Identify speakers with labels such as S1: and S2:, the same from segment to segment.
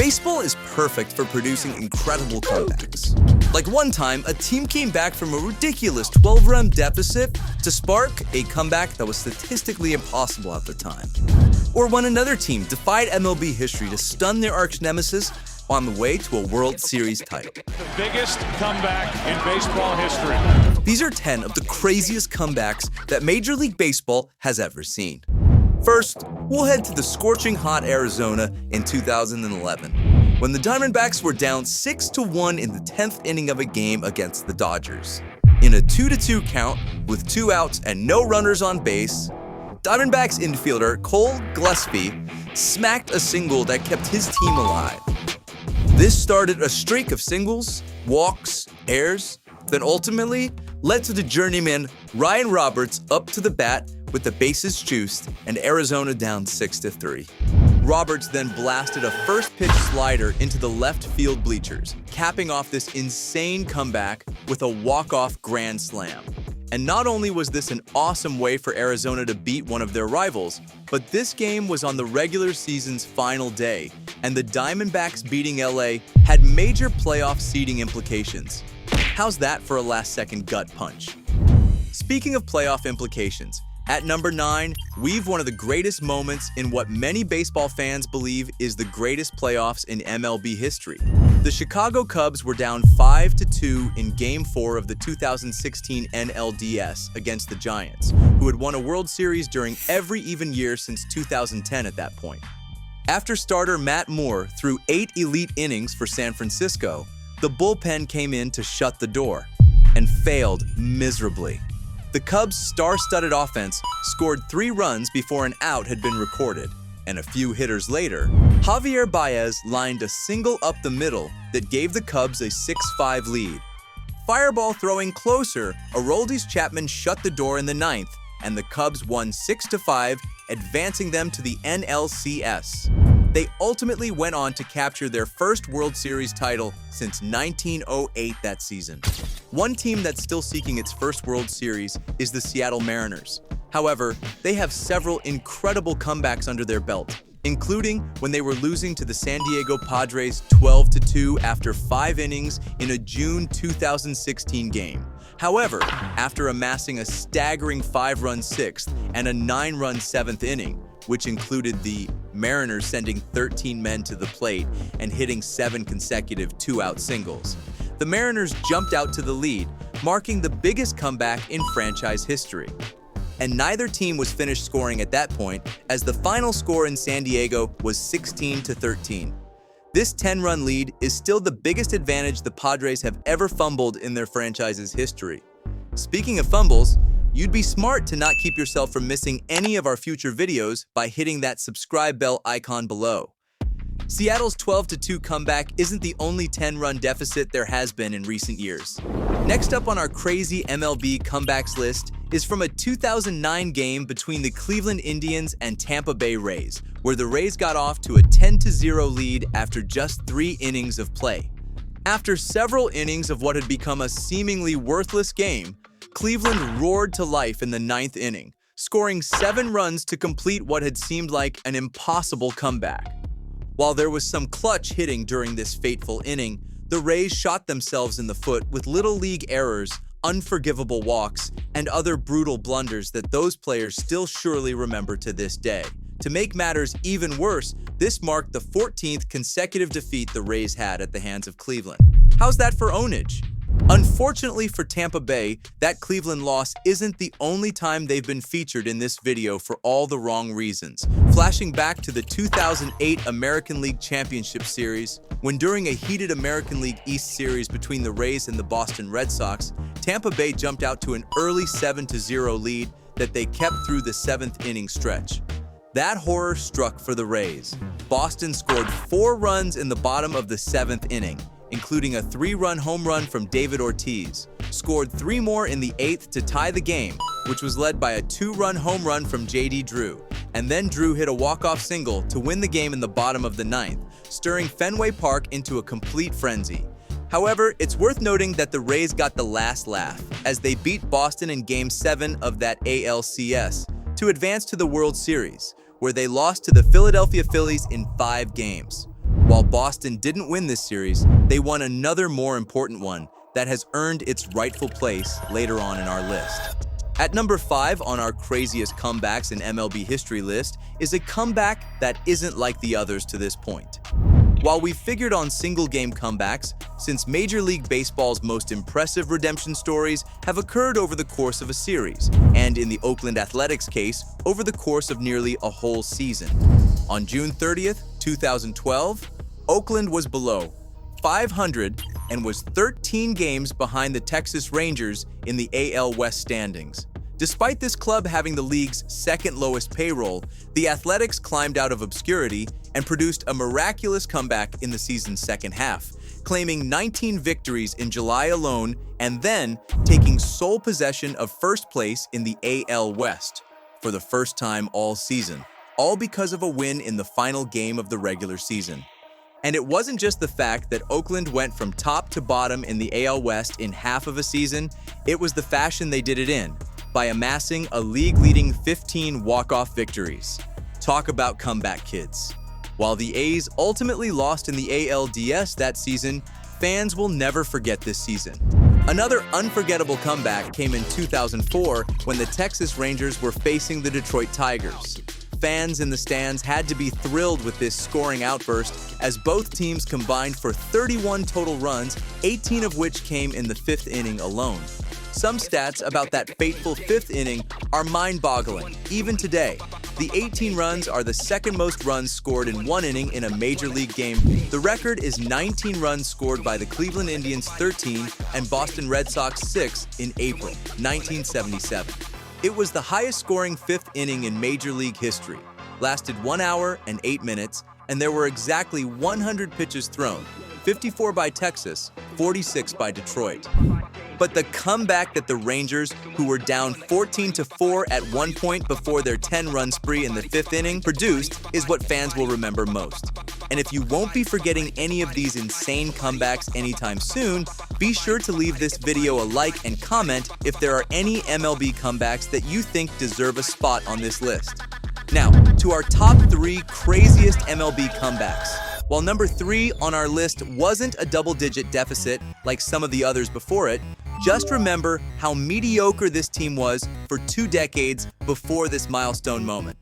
S1: Baseball is perfect for producing incredible comebacks. Like one time, a team came back from a ridiculous 12-run deficit to spark a comeback that was statistically impossible at the time. Or when another team defied MLB history to stun their arch nemesis on the way to a World Series title.
S2: The biggest comeback in baseball history.
S1: These are 10 of the craziest comebacks that Major League Baseball has ever seen. First, we'll head to the scorching hot Arizona in 2011, when the Diamondbacks were down 6-1 in the 10th inning of a game against the Dodgers. In a 2-2 count with 2 outs and no runners on base, Diamondbacks infielder Cole Gillespie smacked a single that kept his team alive. This started a streak of singles, walks, errors, that ultimately led to the journeyman Ryan Roberts up to the bat with the bases juiced and Arizona down 6-3. Roberts then blasted a first-pitch slider into the left field bleachers, capping off this insane comeback with a walk-off grand slam. And not only was this an awesome way for Arizona to beat one of their rivals, but this game was on the regular season's final day, and the Diamondbacks beating LA had major playoff seeding implications. How's that for a last-second gut punch? Speaking of playoff implications, at number 9, we've one of the greatest moments in what many baseball fans believe is the greatest playoffs in MLB history. The Chicago Cubs were down 5-2 in Game 4 of the 2016 NLDS against the Giants, who had won a World Series during every even year since 2010 at that point. After starter Matt Moore threw 8 elite innings for San Francisco, the bullpen came in to shut the door and failed miserably. The Cubs' star-studded offense scored 3 runs before an out had been recorded, and a few hitters later, Javier Baez lined a single up the middle that gave the Cubs a 6-5 lead. Fireball throwing closer, Aroldis Chapman shut the door in the 9th, and the Cubs won 6-5, advancing them to the NLCS. They ultimately went on to capture their first World Series title since 1908 that season. One team that's still seeking its first World Series is the Seattle Mariners. However, they have several incredible comebacks under their belt, including when they were losing to the San Diego Padres 12-2 after 5 innings in a June 2016 game. However, after amassing a staggering 5-run 6th and a 9-run 7th inning, which included the Mariners sending 13 men to the plate and hitting 7 consecutive 2-out singles, the Mariners jumped out to the lead, marking the biggest comeback in franchise history. And neither team was finished scoring at that point, as the final score in San Diego was 16-13. This 10-run lead is still the biggest advantage the Padres have ever fumbled in their franchise's history. Speaking of fumbles, you'd be smart to not keep yourself from missing any of our future videos by hitting that subscribe bell icon below. Seattle's 12-2 comeback isn't the only 10-run deficit there has been in recent years. Next up on our crazy MLB comebacks list is from a 2009 game between the Cleveland Indians and Tampa Bay Rays, where the Rays got off to a 10-0 lead after just 3 innings of play. After several innings of what had become a seemingly worthless game, Cleveland roared to life in the 9th inning, scoring 7 runs to complete what had seemed like an impossible comeback. While there was some clutch hitting during this fateful inning, the Rays shot themselves in the foot with little league errors, unforgivable walks, and other brutal blunders that those players still surely remember to this day. To make matters even worse, this marked the 14th consecutive defeat the Rays had at the hands of Cleveland. How's that for ownage? Unfortunately for Tampa Bay, that Cleveland loss isn't the only time they've been featured in this video for all the wrong reasons. Flashing back to the 2008 American League Championship Series, when during a heated American League East series between the Rays and the Boston Red Sox, Tampa Bay jumped out to an early 7-0 lead that they kept through the 7th inning stretch. That horror struck for the Rays. Boston scored 4 runs in the bottom of the 7th inning, including a 3-run home run from David Ortiz, scored 3 more in the 8th to tie the game, which was led by a 2-run home run from J.D. Drew, and then Drew hit a walk-off single to win the game in the bottom of the 9th, stirring Fenway Park into a complete frenzy. However, it's worth noting that the Rays got the last laugh as they beat Boston in Game 7 of that ALCS to advance to the World Series, where they lost to the Philadelphia Phillies in 5 games. While Boston didn't win this series, they won another more important one that has earned its rightful place later on in our list. At number 5 on our craziest comebacks in MLB history list is a comeback that isn't like the others to this point. While we figured on single-game comebacks, since Major League Baseball's most impressive redemption stories have occurred over the course of a series, and in the Oakland Athletics case, over the course of nearly a whole season. On June 30th, 2012, Oakland was below 500 and was 13 games behind the Texas Rangers in the AL West standings. Despite this club having the league's second lowest payroll, the Athletics climbed out of obscurity and produced a miraculous comeback in the season's second half, claiming 19 victories in July alone and then taking sole possession of first place in the AL West for the first time all season, all because of a win in the final game of the regular season. And it wasn't just the fact that Oakland went from top to bottom in the AL West in half of a season, it was the fashion they did it in, by amassing a league-leading 15 walk-off victories. Talk about comeback kids. While the A's ultimately lost in the ALDS that season, fans will never forget this season. Another unforgettable comeback came in 2004 when the Texas Rangers were facing the Detroit Tigers. Fans in the stands had to be thrilled with this scoring outburst as both teams combined for 31 total runs, 18 of which came in the 5th inning alone. Some stats about that fateful 5th inning are mind-boggling, even today. The 18 runs are the second most runs scored in one inning in a Major League game. The record is 19 runs scored by the Cleveland Indians 13 and Boston Red Sox 6 in April 1977. It was the highest scoring 5th inning in Major League history, lasted 1 hour and 8 minutes, and there were exactly 100 pitches thrown, 54 by Texas, 46 by Detroit. But the comeback that the Rangers, who were down 14-4 at one point before their 10-run spree in the 5th inning, produced is what fans will remember most. And if you won't be forgetting any of these insane comebacks anytime soon, be sure to leave this video a like and comment if there are any MLB comebacks that you think deserve a spot on this list. Now, to our top 3 craziest MLB comebacks. While number 3 on our list wasn't a double-digit deficit like some of the others before it, just remember how mediocre this team was for 2 decades before this milestone moment.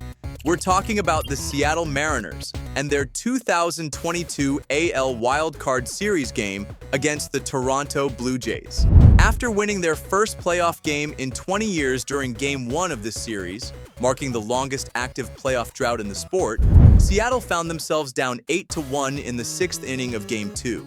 S1: We're talking about the Seattle Mariners and their 2022 AL Wild Card Series game against the Toronto Blue Jays. After winning their first playoff game in 20 years during Game 1 of this series, marking the longest active playoff drought in the sport, Seattle found themselves down 8-1 in the 6th inning of Game 2.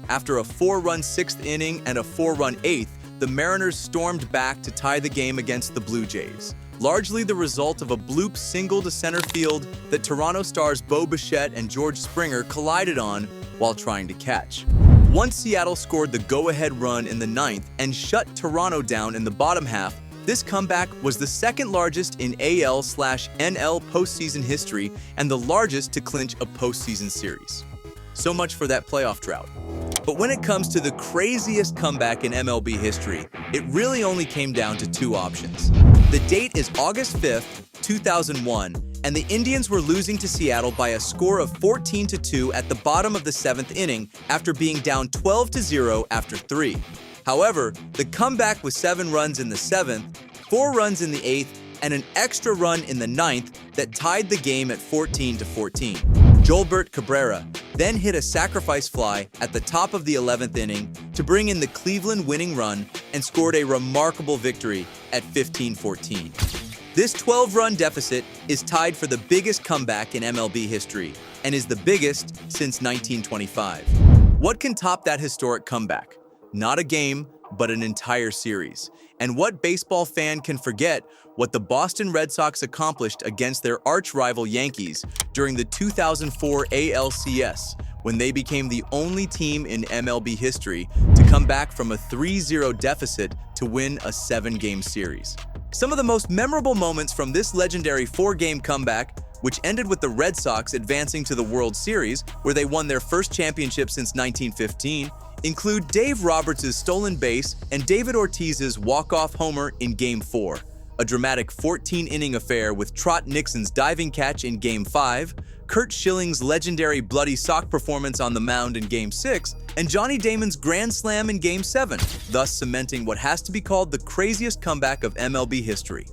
S1: After a 4-run 6th inning and a 4-run 8th, the Mariners stormed back to tie the game against the Blue Jays, largely the result of a bloop single to center field that Toronto stars Bo Bichette and George Springer collided on while trying to catch. Once Seattle scored the go-ahead run in the 9th and shut Toronto down in the bottom half, this comeback was the second largest in AL/NL postseason history and the largest to clinch a postseason series. So much for that playoff drought. But when it comes to the craziest comeback in MLB history, it really only came down to 2 options. The date is August 5th, 2001, and the Indians were losing to Seattle by a score of 14-2 at the bottom of the 7th inning after being down 12-0 after 3. However, the comeback was 7 runs in the 7th, 4 runs in the 8th, and an extra run in the 9th that tied the game at 14-14. Joelbert Cabrera then hit a sacrifice fly at the top of the 11th inning to bring in the Cleveland winning run and scored a remarkable victory at 15-14. This 12-run deficit is tied for the biggest comeback in MLB history and is the biggest since 1925. What can top that historic comeback? Not a game, but an entire series. And what baseball fan can forget what the Boston Red Sox accomplished against their arch-rival Yankees during the 2004 ALCS, when they became the only team in MLB history to come back from a 3-0 deficit to win a 7-game series. Some of the most memorable moments from this legendary 4-game comeback, which ended with the Red Sox advancing to the World Series, where they won their first championship since 1915, include Dave Roberts' stolen base and David Ortiz's walk-off homer in Game 4, a dramatic 14-inning affair with Trot Nixon's diving catch in Game 5, Curt Schilling's legendary bloody sock performance on the mound in Game 6, and Johnny Damon's grand slam in Game 7, thus cementing what has to be called the craziest comeback of MLB history.